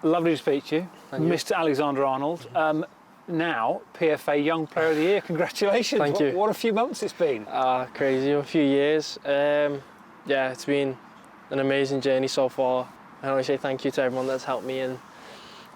Lovely to speak to you, Thank you. Mr. Alexander-Arnold. Now, PFA Young Player of the Year. Congratulations. Thank you. What a few months it's been. Crazy, a few years. Yeah, it's been an amazing journey so far. I always say thank you to everyone that's helped me and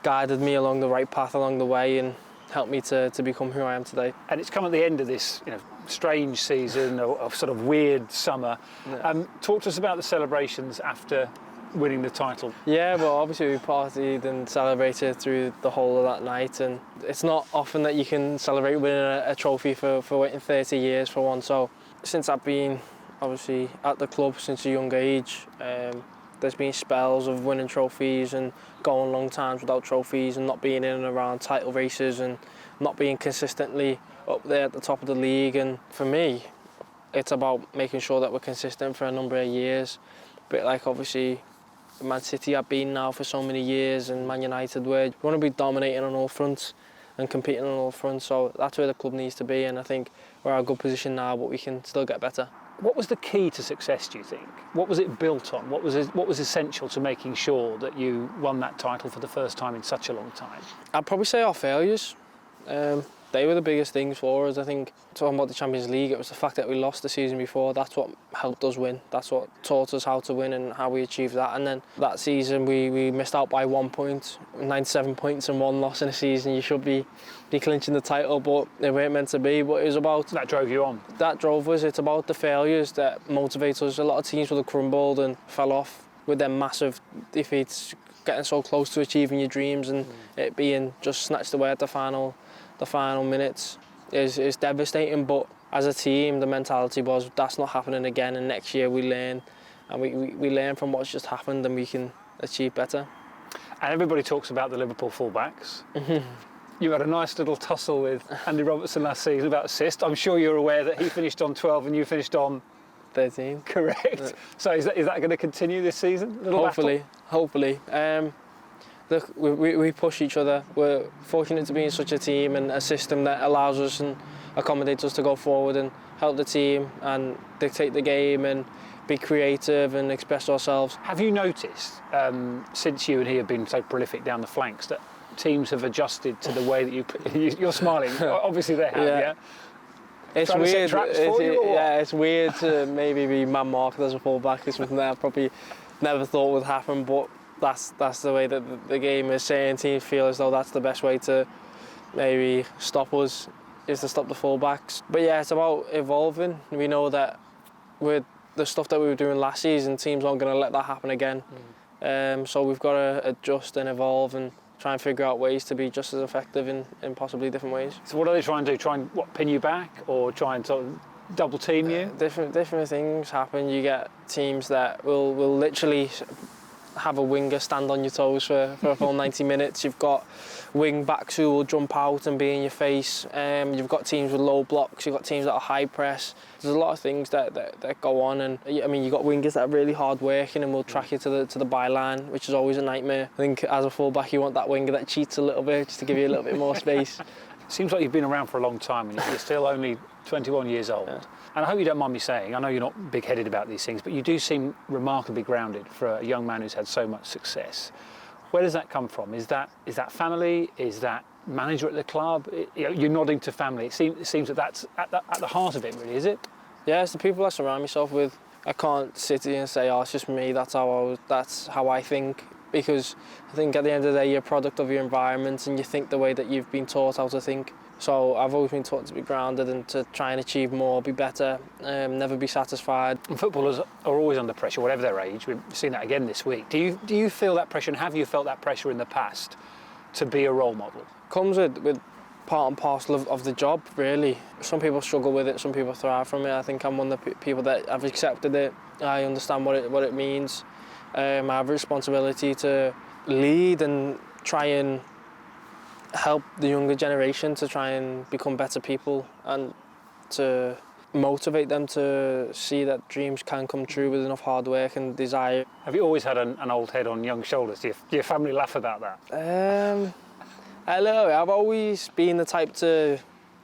guided me along the right path along the way and helped me to become who I am today. And it's come at the end of this, strange season of sort of weird summer. Yeah. Talk to us about the celebrations after winning the title. Yeah, well, obviously we partied and celebrated through the whole of that night, and it's not often that you can celebrate winning a trophy for waiting 30 years for one. So since I've been obviously at the club since a young age, there's been spells of winning trophies and going long times without trophies and not being in and around title races and not being consistently up there at the top of the league. And for me, it's about making sure that we're consistent for a number of years. But like obviously Man City have been now for so many years, and Man United, where we want to be dominating on all fronts and competing on all fronts. So that's where the club needs to be, and I think we're at a good position now, but we can still get better. What was the key to success, do you think? What was it built on? What was essential to making sure that you won that title for the first time in such a long time? I'd probably say our failures. They were the biggest things for us. I think talking about the Champions League, it was the fact that we lost the season before. That's what helped us win. That's what taught us how to win and how we achieved that. And then that season we missed out by 1 point, 97 points and 1 loss in a season. You should be clinching the title, but it weren't meant to be. But it was about... That drove you on? That drove us. It's about the failures that motivate us. A lot of teams would have crumbled and fell off with their massive defeats, getting so close to achieving your dreams, and it being just snatched away at the final minutes is devastating. But as a team, the mentality was that's not happening again, and next year we learn, and we learn from what's just happened, and we can achieve better. And everybody talks about the Liverpool fullbacks. You had a nice little tussle with Andy Robertson last season about assist. I'm sure you're aware that he finished on 12 and you finished on 13. Correct. So is that going to continue this season? Hopefully. Look, we push each other. We're fortunate to be in such a team and a system that allows us and accommodates us to go forward and help the team and dictate the game and be creative and express ourselves. Have you noticed, since you and he have been so prolific down the flanks, that teams have adjusted to the way that you're smiling? Obviously they have, yeah? It's Trying weird. It's weird to maybe be man-marked as a fullback. It's something that I probably never thought would happen, but that's the way that the game is. Saying teams feel as though that's the best way to maybe stop us, is to stop the fullbacks. But yeah, it's about evolving. We know that with the stuff that we were doing last season, teams aren't going to let that happen again. So we've got to adjust and evolve and try and figure out ways to be just as effective in possibly different ways. So what do they try and do? Try and pin you back, or try and sort of double team you? Different things happen. You get teams that will literally have a winger stand on your toes for a full 90 minutes. You've got wing backs who will jump out and be in your face. You've got teams with low blocks. You've got teams that are high press. There's a lot of things that go on, and I mean, you've got wingers that are really hard working and will track you to the byline, which is always a nightmare. I think as a fullback you want that winger that cheats a little bit just to give you a little bit more space. Seems like you've been around for a long time and you're still only 21 years old. Yeah. And I hope you don't mind me saying, I know you're not big-headed about these things, but you do seem remarkably grounded for a young man who's had so much success. Where does that come from? Is that family? Is that manager at the club? You're nodding to family. It seems that that's at the heart of it, really, is it? Yeah, it's the people I surround myself with. I can't sit here and say, oh, it's just me, that's how I think. Because I think at the end of the day, you're a product of your environment and you think the way that you've been taught how to think. So I've always been taught to be grounded and to try and achieve more, be better, never be satisfied. And footballers are always under pressure, whatever their age. We've seen that again this week. Do you feel that pressure, and have you felt that pressure in the past to be a role model? Comes with part and parcel of the job, really. Some people struggle with it, some people thrive from it. I think I'm one of the people that have accepted it. I understand what it means. I have a responsibility to lead and try and help the younger generation to try and become better people and to motivate them to see that dreams can come true with enough hard work and desire. Have you always had an old head on young shoulders? Do your family laugh about that? Hello, I've always been the type to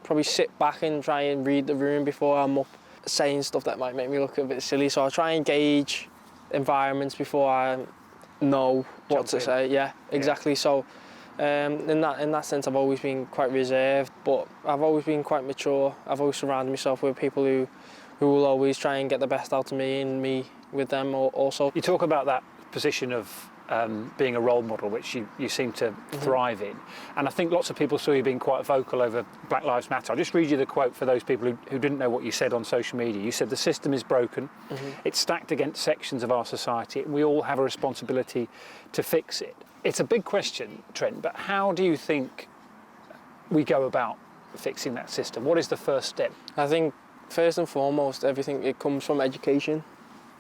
probably sit back and try and read the room before I'm up saying stuff that might make me look a bit silly. So I try and gauge environments before I know what to say. Yeah, exactly. Yeah. So in that sense, I've always been quite reserved, but I've always been quite mature. I've always surrounded myself with people who will always try and get the best out of me and me with them also. You talk about that position of being a role model, which you seem to thrive in. And I think lots of people saw you being quite vocal over Black Lives Matter. I'll just read you the quote for those people who didn't know what you said on social media. You said, "The system is broken, it's stacked against sections of our society, and we all have a responsibility to fix it." It's a big question, Trent, but how do you think we go about fixing that system? What is the first step? I think first and foremost, everything, it comes from education.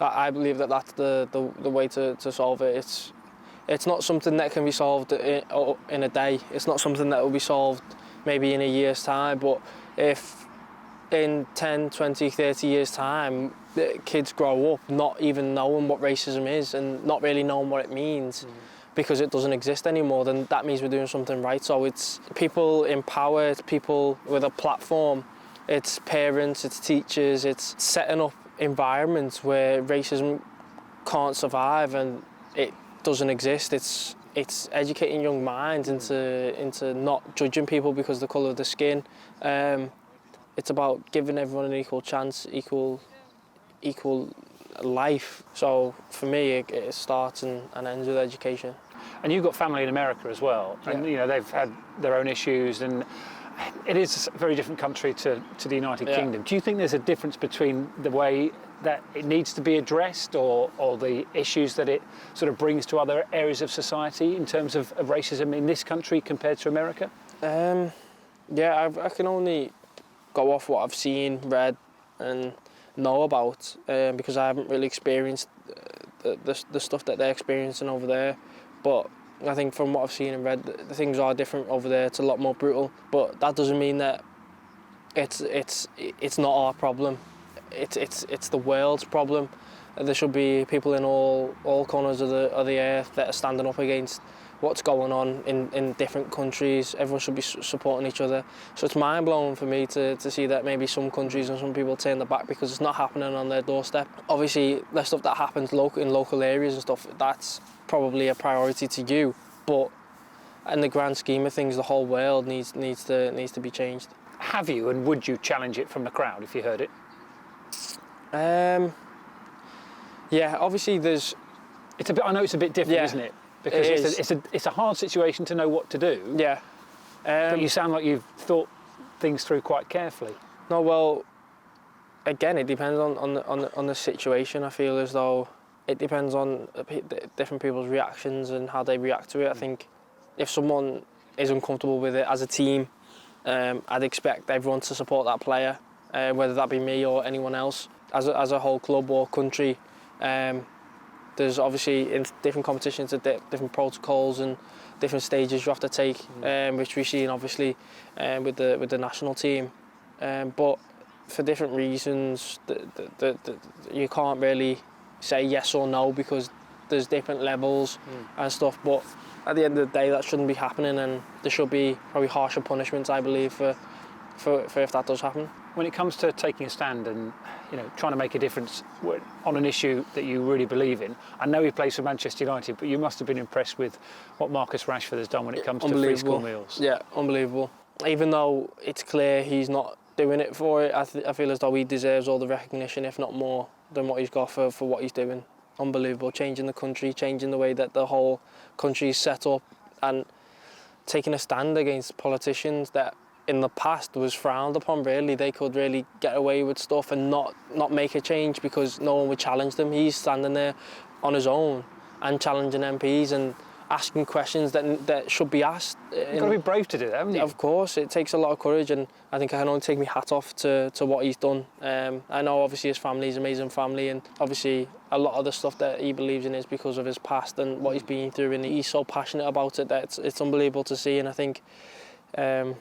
I believe that that's the way to solve it. It's not something that can be solved in a day. It's not something that will be solved maybe in a year's time, but if in 10, 20, 30 years' time, the kids grow up not even knowing what racism is and not really knowing what it means because it doesn't exist anymore, then that means we're doing something right. So it's people in power, it's people with a platform, it's parents, it's teachers, it's setting up environments where racism can't survive and it doesn't exist. It's educating young minds into not judging people because of the colour of the skin. It's about giving everyone an equal chance, equal life. So for me, it starts and ends with education. And you've got family in America as well, and you know they've had their own issues, and it is a very different country to the United Kingdom. Do you think there's a difference between the way that it needs to be addressed or the issues that it sort of brings to other areas of society in terms of racism in this country compared to America? Yeah, I can only go off what I've seen, read and know about because I haven't really experienced the stuff that they're experiencing over there. But I think from what I've seen and read, the things are different over there. It's a lot more brutal, but that doesn't mean that it's not our problem. It's the world's problem. There should be people in all corners of the earth that are standing up against what's going on in different countries. Everyone should be supporting each other. So it's mind-blowing for me to see that maybe some countries and some people turn their back because it's not happening on their doorstep. Obviously, the stuff that happens in local areas and stuff, that's probably a priority to you. But in the grand scheme of things, the whole world needs to be changed. Have you, and would you challenge it from the crowd if you heard it? Yeah, obviously there's. I know it's a bit different, isn't it? Because it's a hard situation to know what to do. Yeah. But you sound like you've thought things through quite carefully. No, well, again, it depends on the situation. I feel as though it depends on different people's reactions and how they react to it. I think if someone is uncomfortable with it as a team, I'd expect everyone to support that player, whether that be me or anyone else. As a whole club or country, there's obviously in different competitions different protocols and different stages you have to take, which we've seen obviously with the national team. But for different reasons, you can't really say yes or no because there's different levels and stuff. But at the end of the day, that shouldn't be happening, and there should be probably harsher punishments, I believe, for if that does happen. When it comes to taking a stand and trying to make a difference on an issue that you really believe in, I know he plays for Manchester United, but you must have been impressed with what Marcus Rashford has done when it comes to free school meals. Yeah, unbelievable. Even though it's clear he's not doing it for it, I feel as though he deserves all the recognition, if not more, than what he's got for what he's doing. Unbelievable, changing the country, changing the way that the whole country is set up, and taking a stand against politicians that in the past was frowned upon. Really, they could really get away with stuff and not make a change because no one would challenge them. He's standing there on his own and challenging MPs and asking questions that should be asked. You've got to be brave to do that, haven't you? Of course, it takes a lot of courage, and I think I can only take my hat off to what he's done. I know obviously his family's an amazing family, and obviously a lot of the stuff that he believes in is because of his past and what he's been through, and he's so passionate about it that it's unbelievable to see. And I think I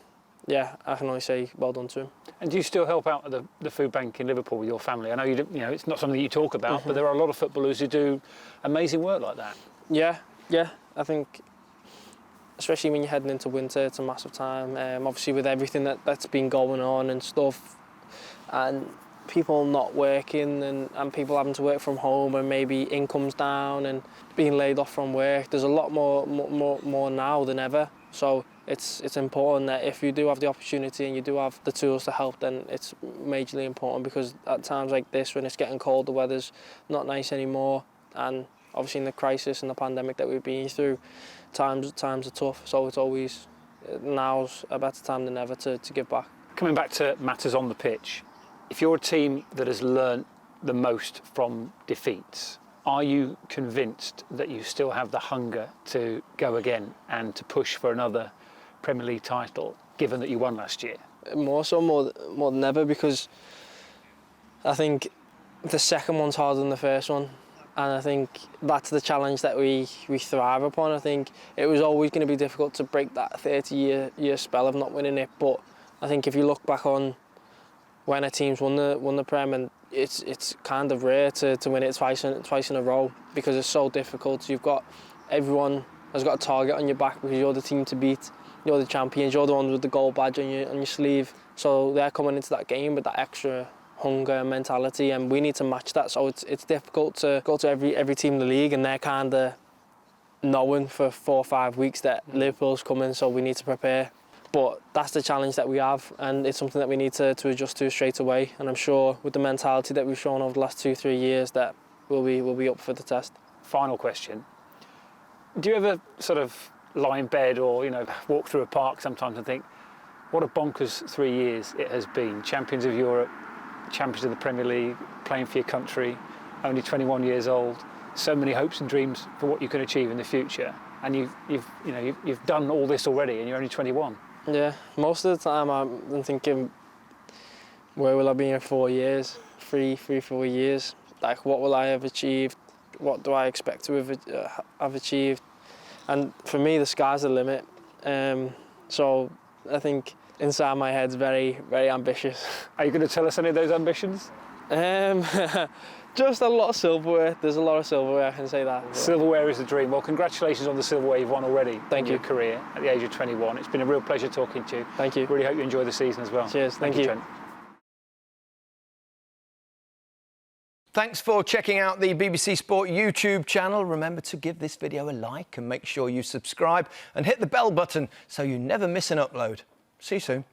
can only say well done to him. And do you still help out at the food bank in Liverpool with your family? I know it's not something that you talk about, but there are a lot of footballers who do amazing work like that. Yeah. I think, especially when you're heading into winter, it's a massive time. Obviously, with everything that's been going on and stuff, and people not working and people having to work from home and maybe income's down and being laid off from work, there's a lot more now than ever. So it's important that if you do have the opportunity and you do have the tools to help, then it's majorly important, because at times like this, when it's getting cold, the weather's not nice anymore, and obviously in the crisis and the pandemic that we've been through, times are tough. So it's always, now's a better time than ever to give back. Coming back to matters on the pitch, if you're a team that has learnt the most from defeats, are you convinced that you still have the hunger to go again and to push for another Premier League title, given that you won last year? More than ever, because I think the second one's harder than the first one, and I think that's the challenge that we thrive upon. I think it was always going to be difficult to break that 30-year spell of not winning it, but I think if you look back on when a team's won the Prem, and it's kind of rare to win it twice in a row, because it's so difficult. Everyone has got a target on your back because you're the team to beat. You're the champions. You're the ones with the gold badge on your sleeve. So they're coming into that game with that extra hunger and mentality, and we need to match that. So it's difficult to go to every team in the league, and they're kind of knowing for 4 or 5 weeks that Liverpool's coming, so we need to prepare. But that's the challenge that we have, and it's something that we need to adjust to straight away. And I'm sure with the mentality that we've shown over the last 2-3 years that we'll be up for the test. Final question. Do you ever sort of lie in bed or, walk through a park sometimes and think, what a bonkers 3 years it has been? Champions of Europe, champions of the Premier League, playing for your country, only 21 years old, so many hopes and dreams for what you can achieve in the future. And you've done all this already and you're only 21. Yeah, most of the time I'm thinking, where will I be in 4 years? 4 years? Like, what will I have achieved? What do I expect to have achieved? And for me, the sky's the limit. So I think inside my head's very, very ambitious. Are you going to tell us any of those ambitions? Just a lot of silverware. There's a lot of silverware, I can say that. Silverware is the dream. Well, congratulations on the silverware you've won already. Thank you. In your career at the age of 21. It's been a real pleasure talking to you. Thank you. Really hope you enjoy the season as well. Cheers. Thank you. Trent. Thanks for checking out the BBC Sport YouTube channel. Remember to give this video a like and make sure you subscribe and hit the bell button so you never miss an upload. See you soon.